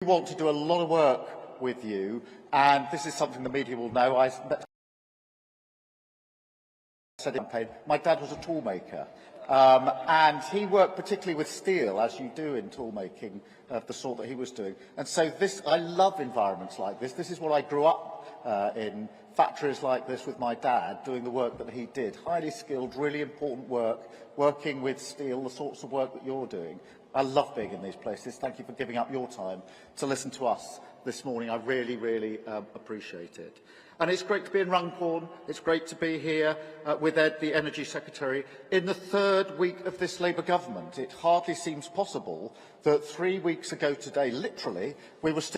We want to do a lot of work with you, and this is something the media will know. I said in campaign, my dad was a tool maker, and he worked particularly with steel, as you do in tool making of the sort that he was doing. And so I love environments like this. This is what I grew up in, factories like this with my dad, doing the work that he did. Highly skilled, really important work, working with steel, the sorts of work that you're doing. I love being in these places. Thank you for giving up your time to listen to us this morning. I really, really appreciate it. And it's great to be in Runcorn. It's great to be here with Ed, the Energy Secretary, in the third week of this Labour government. It hardly seems possible that 3 weeks ago today, literally, we were still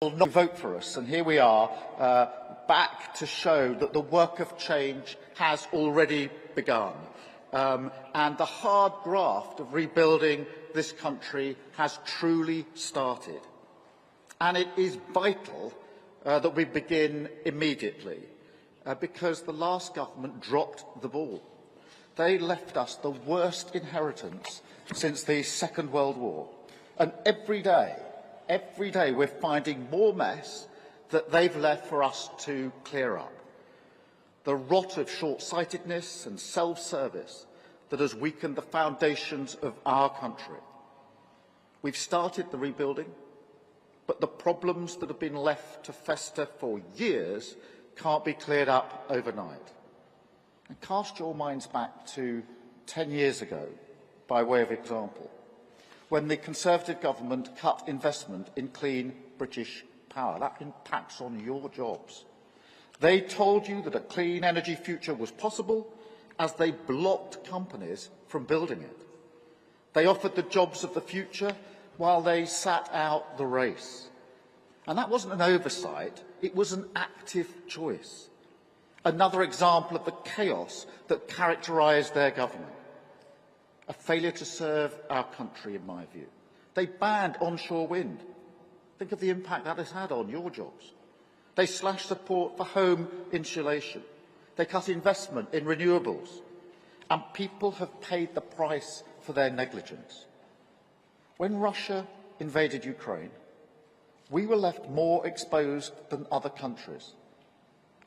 not vote for us. And here we are, back to show that the work of change has already begun. And the hard graft of rebuilding this country has truly started. And it is vital that we begin immediately, because the last government dropped the ball. They left us the worst inheritance since the Second World War. And every day we're finding more mess that they've left for us to clear up. The rot of short-sightedness and self-service that has weakened the foundations of our country. We've started the rebuilding, but the problems that have been left to fester for years can't be cleared up overnight. And cast your minds back to 10 years ago, by way of example, when the Conservative government cut investment in clean British power. That impacts on your jobs. They told you that a clean energy future was possible as they blocked companies from building it. They offered the jobs of the future while they sat out the race. And that wasn't an oversight, it was an active choice. Another example of the chaos that characterised their government. A failure to serve our country, in my view. They banned onshore wind. Think of the impact that has had on your jobs. They slashed support for home insulation. They cut investment in renewables. And people have paid the price for their negligence. When Russia invaded Ukraine, we were left more exposed than other countries.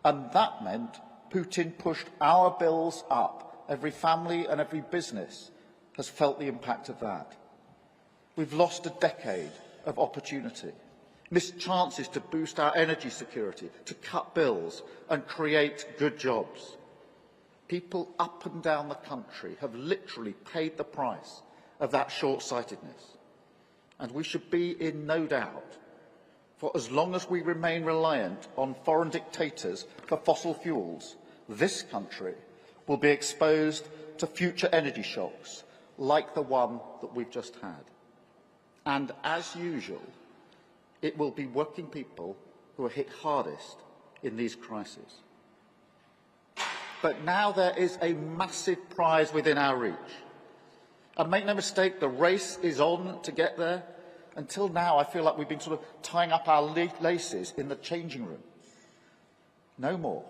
And that meant Putin pushed our bills up. Every family and every business has felt the impact of that. We've lost a decade of opportunity, missed chances to boost our energy security, to cut bills and create good jobs. People up and down the country have literally paid the price of that short-sightedness. And we should be in no doubt, for as long as we remain reliant on foreign dictators for fossil fuels, this country will be exposed to future energy shocks like the one that we've just had. And as usual, it will be working people who are hit hardest in these crises. But now there is a massive prize within our reach. And make no mistake, the race is on to get there. Until now, I feel like we've been sort of tying up our laces in the changing room. No more.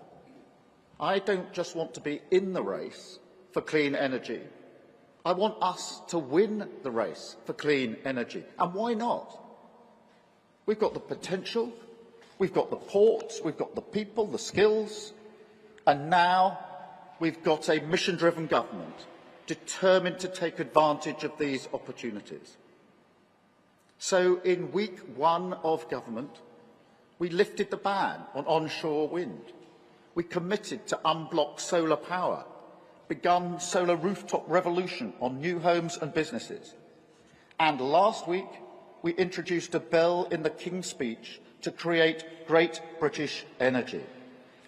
I don't just want to be in the race for clean energy. I want us to win the race for clean energy. And why not? We've got the potential, we've got the ports, we've got the people, the skills, and now we've got a mission-driven government determined to take advantage of these opportunities. So in week one of government, we lifted the ban on onshore wind. We committed to unblock solar power, begun solar rooftop revolution on new homes and businesses. And last week, we introduced a bill in the King's Speech to create Great British Energy,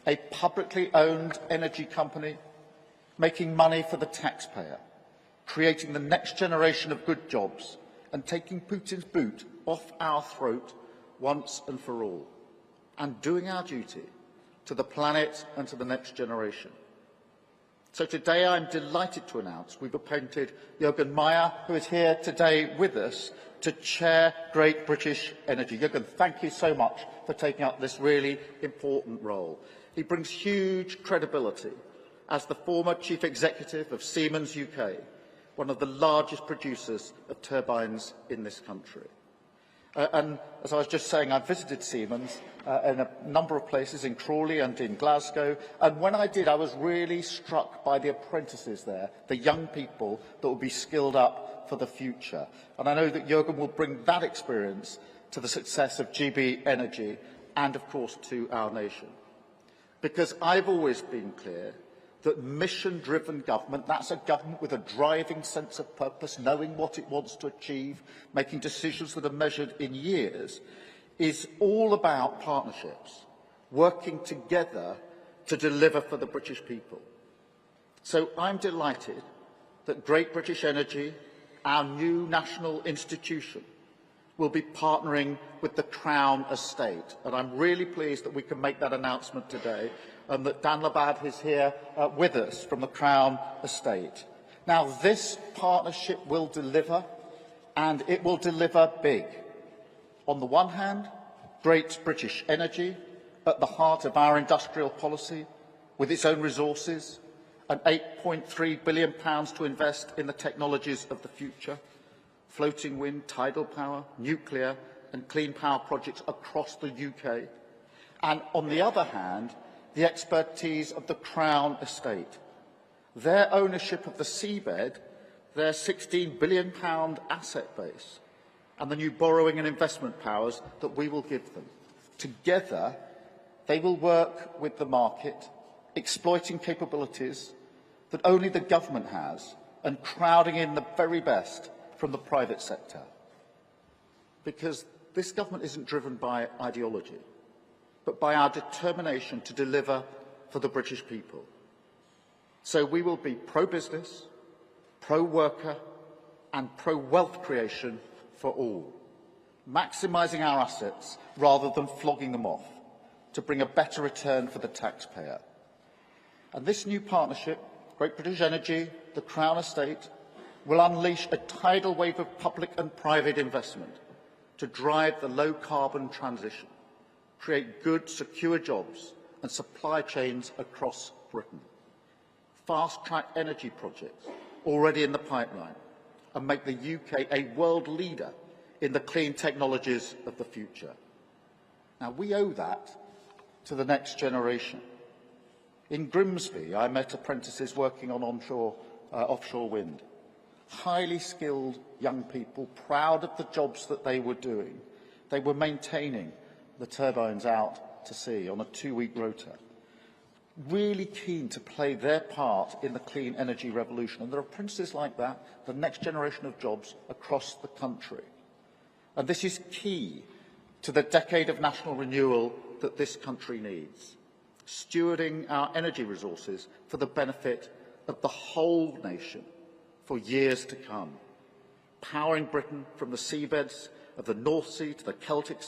a publicly owned energy company making money for the taxpayer, creating the next generation of good jobs and taking Putin's boot off our throat once and for all, and doing our duty to the planet and to the next generation. So today I'm delighted to announce we've appointed Jürgen Meyer, who is here today with us, to chair Great British Energy. Jürgen, thank you so much for taking up this really important role. He brings huge credibility as the former Chief Executive of Siemens UK, one of the largest producers of turbines in this country. And as I was just saying, I've visited Siemens in a number of places, in Crawley and in Glasgow, and when I did, I was really struck by the apprentices there, the young people that will be skilled up for the future. And I know that Jürgen will bring that experience to the success of GB Energy and, of course, to our nation. Because I've always been clear that mission-driven government, that's a government with a driving sense of purpose, knowing what it wants to achieve, making decisions that are measured in years, is all about partnerships, working together to deliver for the British people. So I'm delighted that Great British Energy, our new national institution, will be partnering with the Crown Estate. And I'm really pleased that we can make that announcement today, and that Dan Labad is here with us from the Crown Estate. Now, this partnership will deliver, and it will deliver big. On the one hand, Great British Energy, at the heart of our industrial policy, with its own resources, and £8.3 billion to invest in the technologies of the future, floating wind, tidal power, nuclear and clean power projects across the UK. And on the other hand, the expertise of the Crown Estate, their ownership of the seabed, their £16 billion asset base, and the new borrowing and investment powers that we will give them. Together, they will work with the market, exploiting capabilities that only the government has, and crowding in the very best from the private sector. Because this government isn't driven by ideology, but by our determination to deliver for the British people. So we will be pro-business, pro-worker and pro-wealth creation for all, maximising our assets rather than flogging them off to bring a better return for the taxpayer. And this new partnership, Great British Energy, the Crown Estate, will unleash a tidal wave of public and private investment to drive the low-carbon transition, create good, secure jobs and supply chains across Britain, fast-track energy projects already in the pipeline, and make the UK a world leader in the clean technologies of the future. Now, we owe that to the next generation. In Grimsby, I met apprentices working on offshore wind. Highly skilled young people, proud of the jobs that they were doing. They were maintaining the turbines out to sea on a 2-week rota. Really keen to play their part in the clean energy revolution. And there are apprentices like that, the next generation of jobs across the country. And this is key to the decade of national renewal that this country needs. Stewarding our energy resources for the benefit of the whole nation for years to come. Powering Britain from the seabeds of the North Sea to the Celtic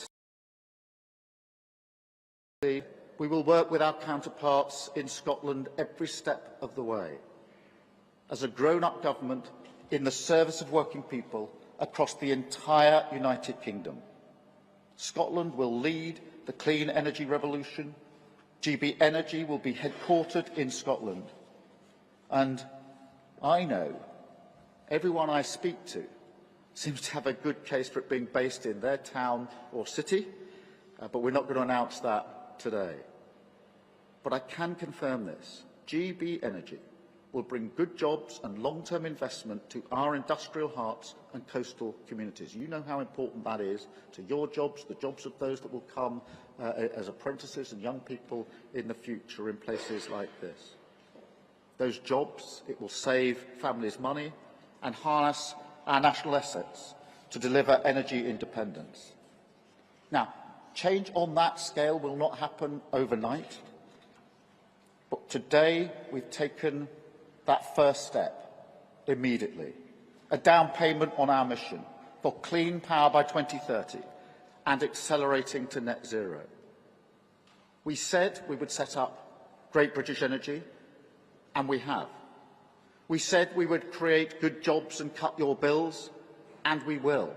Sea. We will work with our counterparts in Scotland every step of the way, as a grown-up government in the service of working people across the entire United Kingdom. Scotland will lead the clean energy revolution. GB Energy will be headquartered in Scotland. And I know everyone I speak to seems to have a good case for it being based in their town or city, but we're not going to announce that today. But I can confirm this. GB Energy will bring good jobs and long-term investment to our industrial hearts and coastal communities. You know how important that is to your jobs, the jobs of those that will come as apprentices and young people in the future in places like this. Those jobs, it will save families money and harness our national assets to deliver energy independence. Now, change on that scale will not happen overnight, but today we've taken that first step immediately, a down payment on our mission for clean power by 2030 and accelerating to net zero. We said we would set up Great British Energy, and we have. We said we would create good jobs and cut your bills, and we will.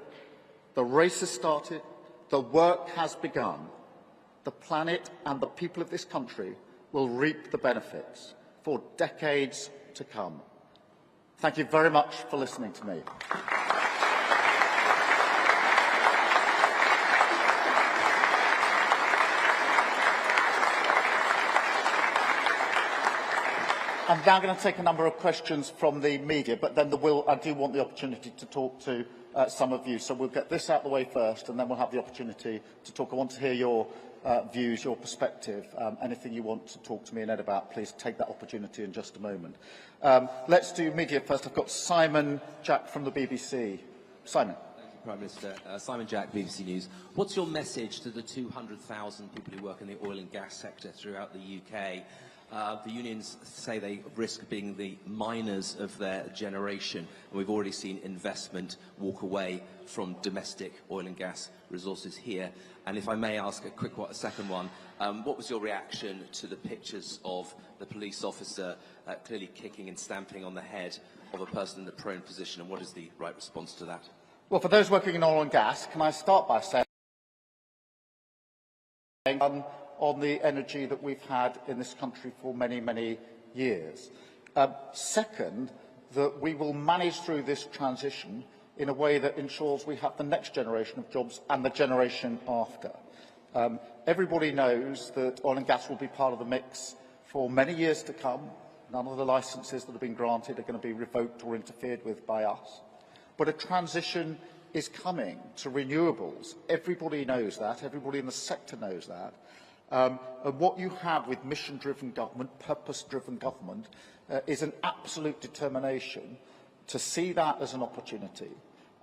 The race has started, the work has begun. The planet and the people of this country will reap the benefits for decades to come. Thank you very much for listening to me. I'm now going to take a number of questions from the media, but then I do want the opportunity to talk to some of you. So we'll get this out of the way first, and then we'll have the opportunity to talk. I want to hear your views, your perspective. Anything you want to talk to me and Ed about, please take that opportunity in just a moment. Let's do media first. I've got Simon Jack from the BBC. Simon. Thank you, Prime Minister. Simon Jack, BBC News. What's your message to the 200,000 people who work in the oil and gas sector throughout the UK? The unions say they risk being the miners of their generation, and we've already seen investment walk away from domestic oil and gas resources here. And if I may ask a second one, what was your reaction to the pictures of the police officer clearly kicking and stamping on the head of a person in the prone position, and what is the right response to that? Well, for those working in oil and gas, can I start by saying on the energy that we've had in this country for many, many years. Second, that we will manage through this transition in a way that ensures we have the next generation of jobs and the generation after. Everybody knows that oil and gas will be part of the mix for many years to come. None of the licences that have been granted are going to be revoked or interfered with by us. But a transition is coming to renewables. Everybody knows that. Everybody in the sector knows that. And what you have with mission-driven government, purpose-driven government, is an absolute determination to see that as an opportunity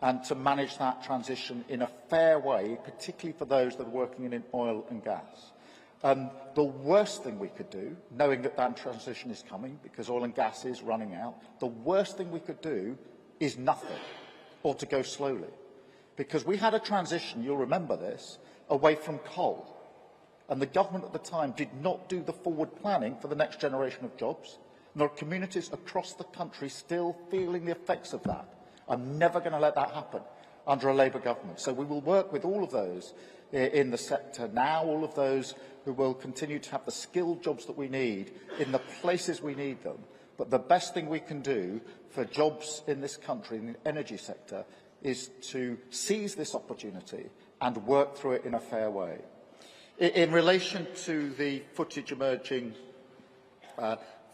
and to manage that transition in a fair way, particularly for those that are working in oil and gas. The worst thing we could do, knowing that that transition is coming, because oil and gas is running out, the worst thing we could do is nothing, or to go slowly. Because we had a transition, you'll remember this, away from coal. And the government at the time did not do the forward planning for the next generation of jobs. And there are communities across the country still feeling the effects of that. I'm never going to let that happen under a Labour government. So we will work with all of those in the sector now, all of those who will continue to have the skilled jobs that we need in the places we need them. But the best thing we can do for jobs in this country, in the energy sector, is to seize this opportunity and work through it in a fair way. In relation to the footage emerging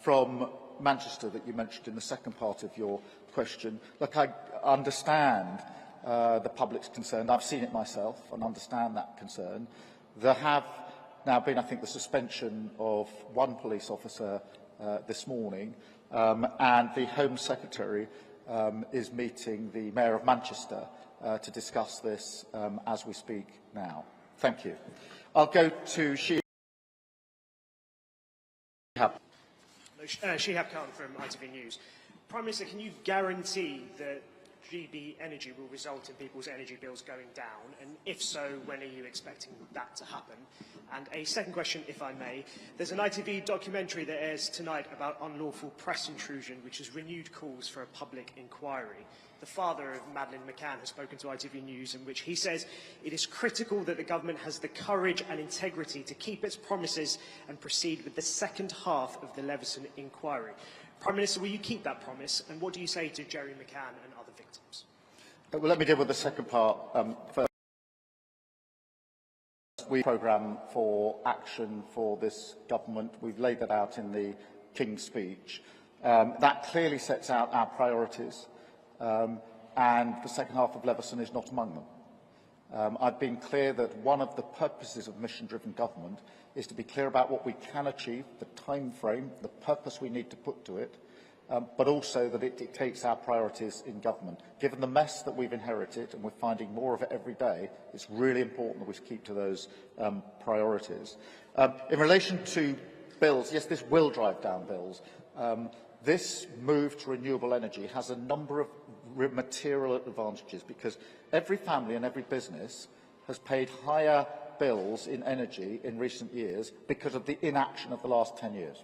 from Manchester that you mentioned in the second part of your question, look, I understand the public's concern. I've seen it myself and understand that concern. There have now been, I think, the suspension of one police officer this morning, and the Home Secretary is meeting the Mayor of Manchester to discuss this as we speak now. Thank you. I'll go to Shihab Khan from ITV News. Prime Minister, can you guarantee that GB Energy will result in people's energy bills going down? And if so, when are you expecting that to happen? And a second question, if I may. There's an ITV documentary that airs tonight about unlawful press intrusion, which has renewed calls for a public inquiry. The father of Madeleine McCann has spoken to ITV News, in which he says it is critical that the government has the courage and integrity to keep its promises and proceed with the second half of the Leveson inquiry. Prime Minister, will you keep that promise? And what do you say to Jerry McCann and other victims? Well, let me deal with the second part first. We programme for action for this government. We've laid that out in the King's speech. That clearly sets out our priorities. And the second half of Leveson is not among them. I've been clear that one of the purposes of mission-driven government is to be clear about what we can achieve, the time frame, the purpose we need to put to it, but also that it dictates our priorities in government. Given the mess that we've inherited, and we're finding more of it every day, it's really important that we keep to those priorities. In relation to bills, yes, this will drive down bills. This move to renewable energy has a number of material advantages, because every family and every business has paid higher bills in energy in recent years because of the inaction of the last 10 years.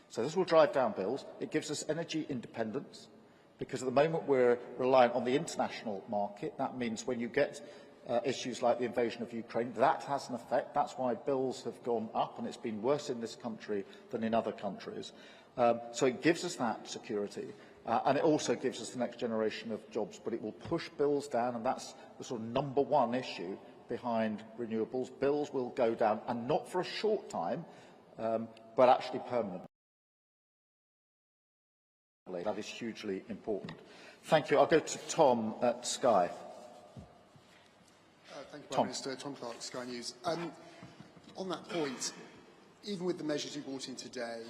So this will drive down bills. It gives us energy independence, because at the moment we're reliant on the international market. That means when you get issues like the invasion of Ukraine, that has an effect. That's why bills have gone up, and it's been worse in this country than in other countries. So it gives us that security. and it also gives us the next generation of jobs, but it will push bills down, and that's the sort of number one issue behind renewables. Bills will go down, and not for a short time, but actually permanently. That is hugely important. Thank you. I'll go to Tom at Sky. Thank you, Prime Minister. Tom Clark, Sky News. On that point, even with the measures you brought in today,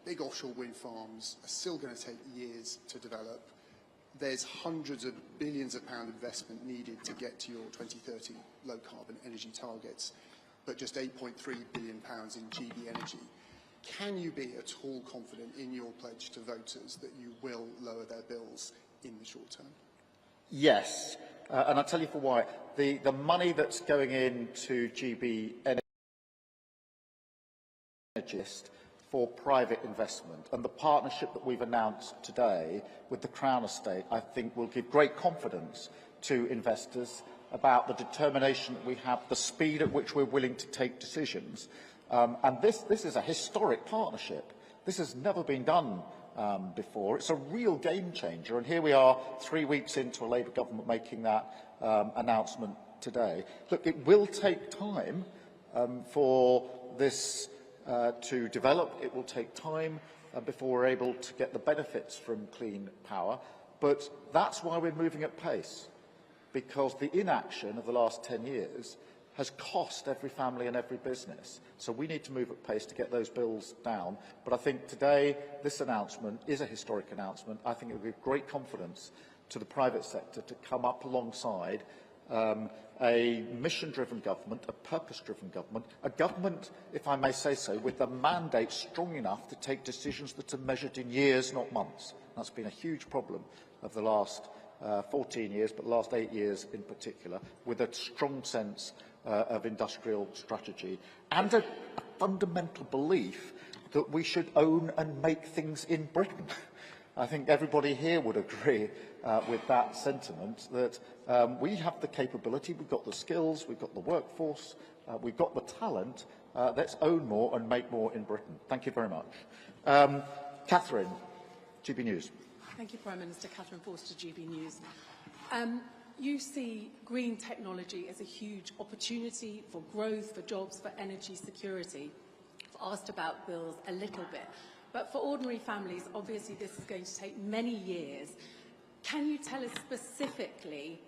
big offshore wind farms are still going to take years to develop. There's hundreds of billions of pound investment needed to get to your 2030 low-carbon energy targets, but just £8.3 billion in GB Energy. Can you be at all confident in your pledge to voters that you will lower their bills in the short term? Yes, and I'll tell you for why. The money that's going into GB Energy for private investment, and the partnership that we've announced today with the Crown Estate, I think will give great confidence to investors about the determination that we have, the speed at which we're willing to take decisions. And this is a historic partnership. This has never been done before. It's a real game changer, and here we are 3 weeks into a Labour government making that announcement today. Look, it will take time for this to develop. It will take time before we're able to get the benefits from clean power, but that's why we're moving at pace, because the inaction of the last 10 years has cost every family and every business. So we need to move at pace to get those bills down. But I think today this announcement is a historic announcement. I think it will give great confidence to the private sector to come up alongside a mission-driven government, a purpose-driven government, a government, if I may say so, with a mandate strong enough to take decisions that are measured in years, not months. That's been a huge problem of the last 14 years, but the last 8 years in particular, with a strong sense of industrial strategy and a fundamental belief that we should own and make things in Britain. I think everybody here would agree with that sentiment, that we have the capability, we've got the skills, we've got the workforce, we've got the talent. Let's own more and make more in Britain. Thank you very much. Catherine, GB News. Thank you, Prime Minister. Catherine Forster, GB News. You see green technology as a huge opportunity for growth, for jobs, for energy security. I've asked about bills a little bit, but for ordinary families, obviously this is going to take many years. Can you tell us specifically,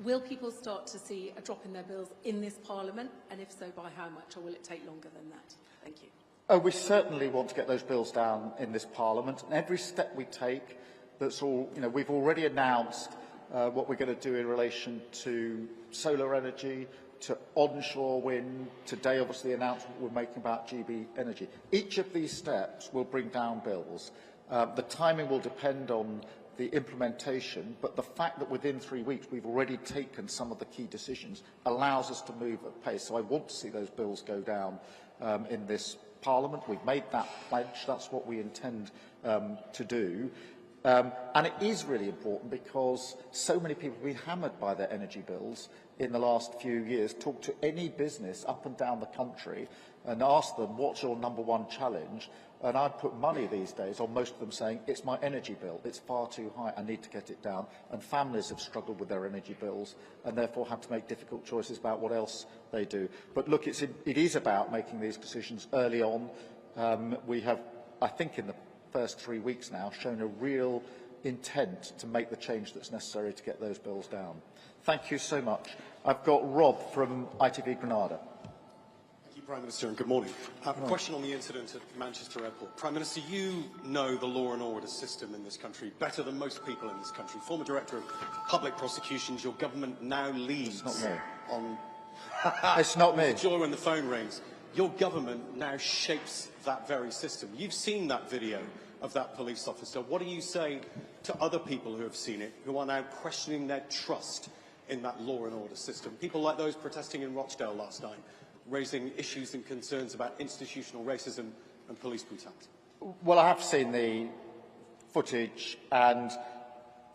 will people start to see a drop in their bills in this Parliament, and if so, by how much, or will it take longer than that? Thank you. Oh, we certainly want to get those bills down in this Parliament, and every step we take, that's all, we've already announced what we're going to do in relation to solar energy, to onshore wind. Today, obviously, the announcement we're making about GB Energy. Each of these steps will bring down bills. The timing will depend on the implementation, but the fact that within 3 weeks we've already taken some of the key decisions allows us to move at pace. So I want to see those bills go down in this Parliament. We've made that pledge. That's what we intend to do. And it is really important because so many people have been hammered by their energy bills in the last few years. Talk to any business up and down the country and ask them, what's your number one challenge? And I'd put money these days on most of them saying, it's my energy bill, it's far too high, I need to get it down. And families have struggled with their energy bills and therefore have to make difficult choices about what else they do. But look, it is about making these decisions early on. We have, I think in the first 3 weeks now, shown a real intent to make the change that's necessary to get those bills down. Thank you so much. I've got Rob from ITV Granada. Thank you, Prime Minister, and good morning. A question on the incident at Manchester Airport. Prime Minister, you know the law and order system in this country better than most people in this country. Former Director of Public Prosecutions, your government now leads It's not me. on... It's not me. Joy when the phone rings. Your government now shapes that very system. You've seen that video of that police officer. What do you say to other people who have seen it, who are now questioning their trust in that law and order system? People like those protesting in Rochdale last night, raising issues and concerns about institutional racism and police brutality. Well, I have seen the footage, and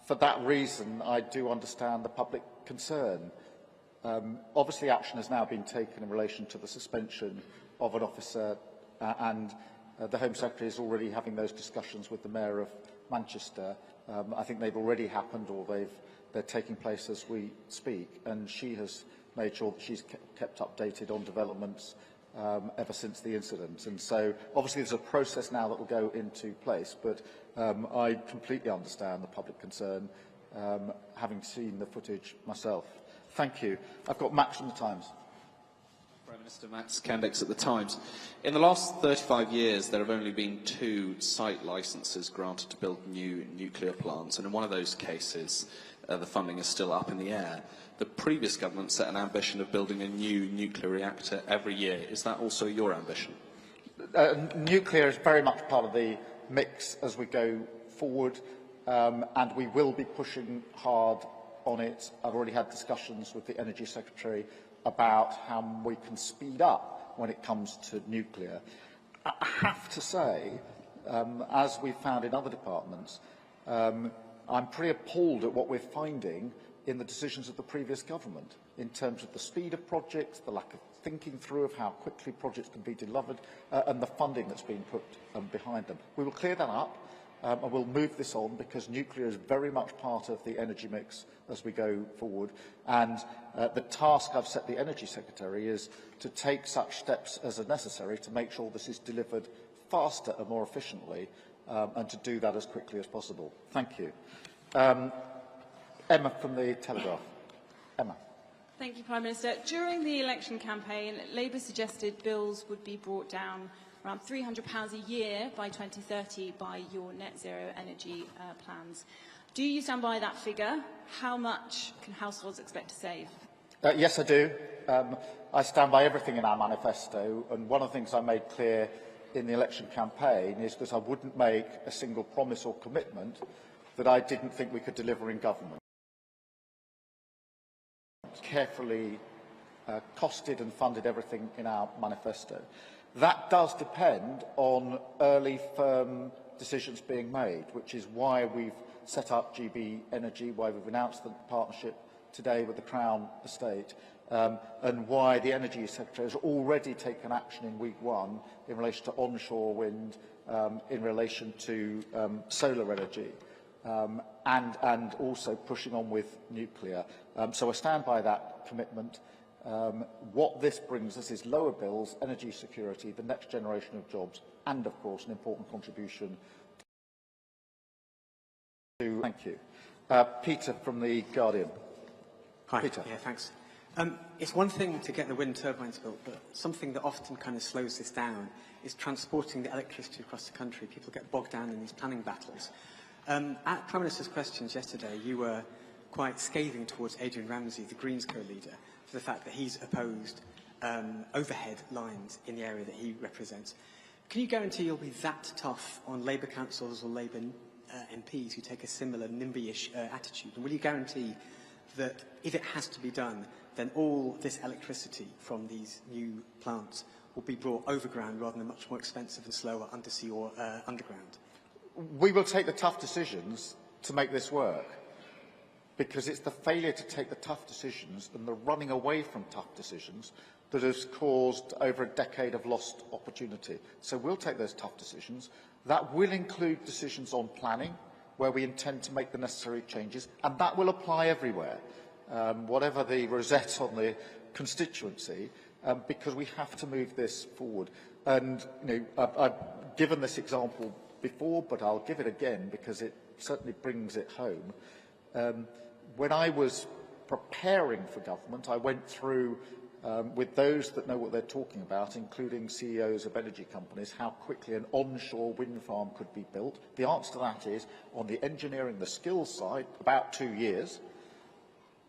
for that reason, I do understand the public concern. Obviously, action has now been taken in relation to the suspension of an officer, and the Home Secretary is already having those discussions with the Mayor of Manchester. I think they've already happened, or they're taking place as we speak, and she has made sure that she's kept updated on developments ever since the incident. And so, obviously, there's a process now that will go into place, but I completely understand the public concern, having seen the footage myself. Thank you. I've got Max from the Times. Prime Minister Max Candex at the Times. In the last 35 years, there have only been 2 site licences granted to build new nuclear plants, and in one of those cases, the funding is still up in the air. The previous government set an ambition of building a new nuclear reactor every year. Is that also your ambition? Nuclear is very much part of the mix as we go forward, and we will be pushing hard on it. I've already had discussions with the Energy Secretary about how we can speed up when it comes to nuclear. I have to say, as we've found in other departments, I'm pretty appalled at what we're finding in the decisions of the previous government in terms of the speed of projects, the lack of thinking through of how quickly projects can be delivered, and the funding that's been put behind them. We will clear that up, and we'll move this on, because nuclear is very much part of the energy mix as we go forward. And the task I've set the Energy Secretary is to take such steps as are necessary to make sure this is delivered faster and more efficiently, and to do that as quickly as possible. Thank you. Emma from the Telegraph. Emma. Thank you, Prime Minister. During the election campaign, Labour suggested bills would be brought down around £300 a year by 2030 by your net zero energy plans. Do you stand by that figure? How much can households expect to save? Yes, I do. I stand by everything in our manifesto, and one of the things I made clear in the election campaign is that I wouldn't make a single promise or commitment that I didn't think we could deliver in government. Carefully costed and funded everything in our manifesto. That does depend on early, firm decisions being made, which is why we've set up GB Energy, why we've announced the partnership today with the Crown Estate, and why the Energy Secretary has already taken action in week 1 in relation to onshore wind, in relation to solar energy, and also pushing on with nuclear. So I stand by that commitment. What this brings us is lower bills, energy security, the next generation of jobs, and, of course, an important contribution to... Thank you. Peter from The Guardian. Hi. Peter. Yeah, thanks. It's one thing to get the wind turbines built, but something that often kind of slows this down is transporting the electricity across the country. People get bogged down in these planning battles. At Prime Minister's questions yesterday, you were quite scathing towards Adrian Ramsey, the Greens co-leader, for the fact that he's opposed overhead lines in the area that he represents. Can you guarantee you'll be that tough on Labour councillors or Labour MPs who take a similar NIMBY-ish attitude? And will you guarantee that if it has to be done, then all this electricity from these new plants will be brought overground rather than much more expensive and slower undersea or underground? We will take the tough decisions to make this work, because it's the failure to take the tough decisions and the running away from tough decisions that has caused over a decade of lost opportunity. So we'll take those tough decisions. That will include decisions on planning, where we intend to make the necessary changes, and that will apply everywhere, whatever the rosette on the constituency, because we have to move this forward. And I've given this example before, but I'll give it again because it certainly brings it home. When I was preparing for government, I went through with those that know what they're talking about, including CEOs of energy companies, how quickly an onshore wind farm could be built. The answer to that is, on the engineering, the skills side, about 2 years.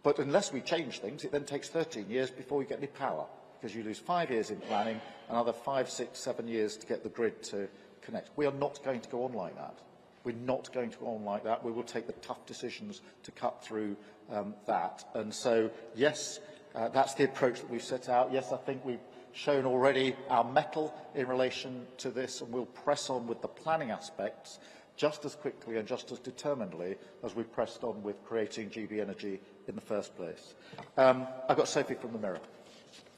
But unless we change things, it then takes 13 years before we get any power, because you lose 5 years in planning, another 5, 6, 7 years to get the grid to connect. We are not going to go on like that. We're not going to go on like that. We will take the tough decisions to cut through that. And so, yes, that's the approach that we've set out. Yes, I think we've shown already our mettle in relation to this, and we'll press on with the planning aspects just as quickly and just as determinedly as we pressed on with creating GB Energy in the first place. I've got Sophie from the Mirror.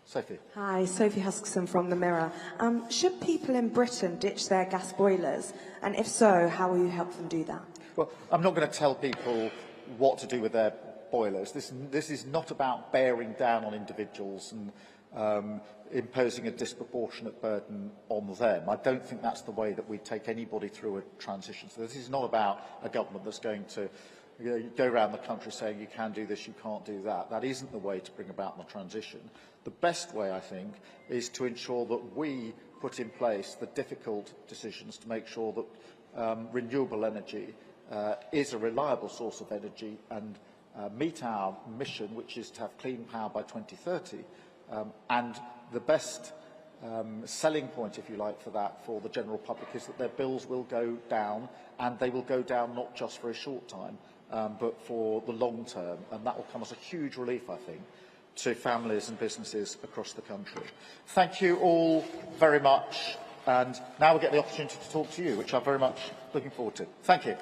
Sophie. Hi, Sophie Huskisson from The Mirror. Should people in Britain ditch their gas boilers? And if so, how will you help them do that? Well, I'm not going to tell people what to do with their boilers. This is not about bearing down on individuals and imposing a disproportionate burden on them. I don't think that's the way that we take anybody through a transition. So this is not about a government that's going to go around the country saying you can do this, you can't do that. That isn't the way to bring about the transition. The best way, I think, is to ensure that we put in place the difficult decisions to make sure that renewable energy is a reliable source of energy and meet our mission, which is to have clean power by 2030. And the best selling point, if you like, for that, for the general public, is that their bills will go down, and they will go down not just for a short time, but for the long term. And that will come as a huge relief, I think, to families and businesses across the country. Thank you all very much. And now we'll get the opportunity to talk to you, which I'm very much looking forward to. Thank you.